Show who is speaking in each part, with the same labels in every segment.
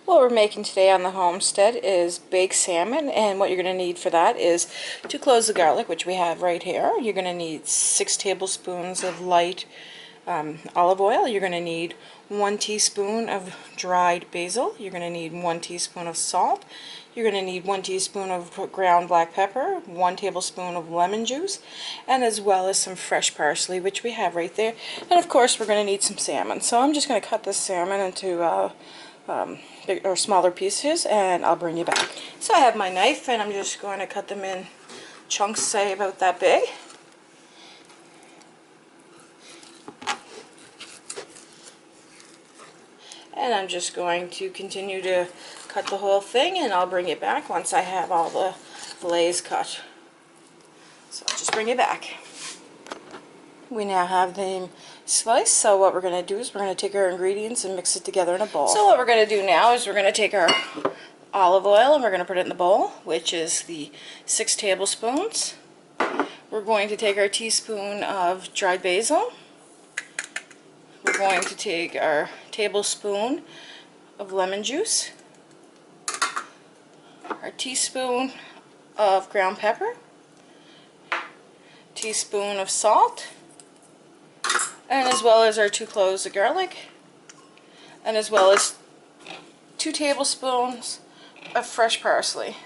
Speaker 1: What we're making today on the homestead is baked salmon, and what you're going to need for that is 2 cloves of garlic, which we have right here. You're going to need 6 tablespoons of light olive oil. You're going to need 1 teaspoon of dried basil. You're going to need 1 teaspoon of salt. You're going to need 1 teaspoon of ground black pepper, 1 tablespoon of lemon juice, and as well as some fresh parsley, which we have right there. And of course we're going to need some salmon. So I'm just going to cut this salmon into big or smaller pieces, and I'll bring you back. So I have my knife, and I'm just going to cut them in chunks, say about that big. And I'm just going to continue to cut the whole thing, and I'll bring it back once I have all the fillets cut. So I'll just bring it back. We now have them sliced, so what we're going to do is we're going to take our ingredients and mix it together in a bowl. So what we're going to do now is we're going to take our olive oil and we're going to put it in the bowl, which is the 6 tablespoons. We're going to take our teaspoon of dried basil. We're going to take our tablespoon of lemon juice, our teaspoon of ground pepper, teaspoon of salt, and as well as our 2 cloves of garlic, and as well as 2 tablespoons of fresh parsley.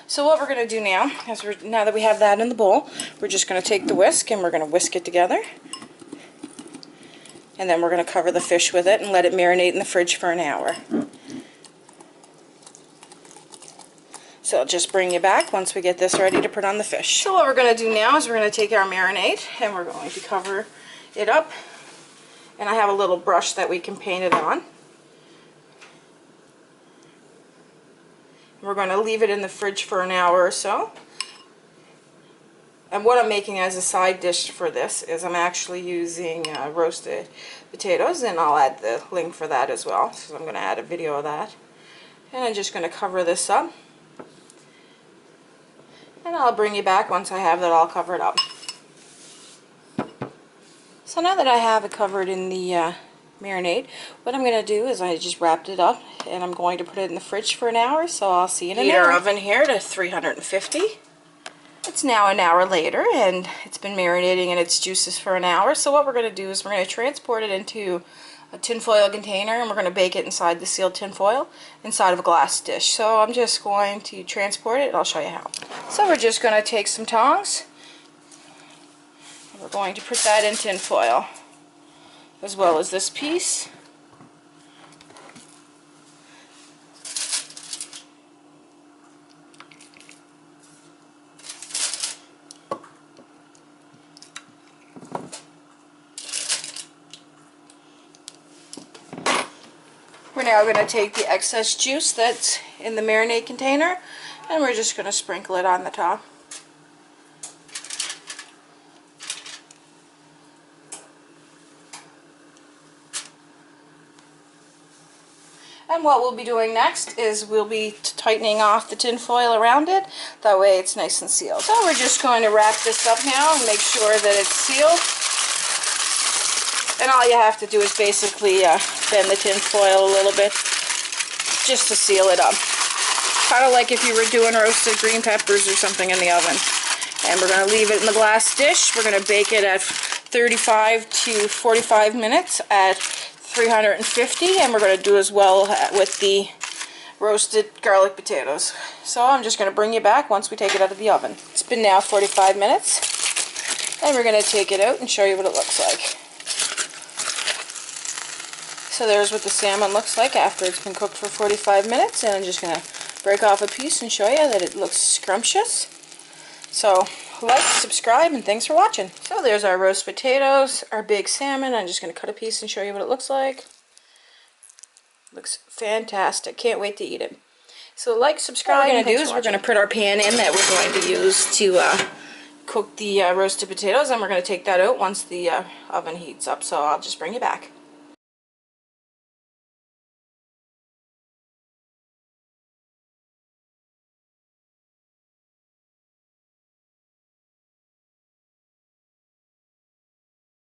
Speaker 1: So what we're going to do now, now that we have that in the bowl, we're just going to take the whisk and we're going to whisk it together. And then we're going to cover the fish with it and let it marinate in the fridge for an hour. So I'll just bring you back once we get this ready to put on the fish. So what we're going to do now is we're going to take our marinade and we're going to cover it up. And I have a little brush that we can paint it on. We're going to leave it in the fridge for an hour or so. And what I'm making as a side dish for this is I'm actually using roasted potatoes, and I'll add the link for that as well. So I'm going to add a video of that. And I'm just going to cover this up. And I'll bring you back once I have that all covered up. So now that I have it covered in the marinade, what I'm going to do is I just wrapped it up and I'm going to put it in the fridge for an hour. So I'll see you in an hour. Heat our oven here to 350. It's now an hour later and it's been marinating in its juices for an hour. So what we're going to do is we're going to transport it into a tinfoil container and we're going to bake it inside the sealed tinfoil inside of a glass dish. So I'm just going to transport it and I'll show you how. So we're just going to take some tongs and we're going to put that in tinfoil as well as this piece. We're now going to take the excess juice that's in the marinade container and we're just going to sprinkle it on the top. And what we'll be doing next is we'll be tightening off the tin foil around it. That way it's nice and sealed. So we're just going to wrap this up now and make sure that it's sealed. And all you have to do is basically bend the tin foil a little bit just to seal it up. Kind of like if you were doing roasted green peppers or something in the oven. And we're going to leave it in the glass dish. We're going to bake it at 35 to 45 minutes at 350, and we're going to do as well with the roasted garlic potatoes. So I'm just going to bring you back once we take it out of the oven. It's been now 45 minutes, and we're going to take it out and show you what it looks like. So there's what the salmon looks like after it's been cooked for 45 minutes, and I'm just going to break off a piece and show you that it looks scrumptious. So like, subscribe, and thanks for watching. So there's our roast potatoes, our big salmon. I'm just going to cut a piece and show you what it looks like. Looks fantastic. Can't wait to eat it. So like, subscribe, what we're going to do is we're going to put our pan in that we're going to use to cook the roasted potatoes, and we're going to take that out once the oven heats up. So I'll just bring you back.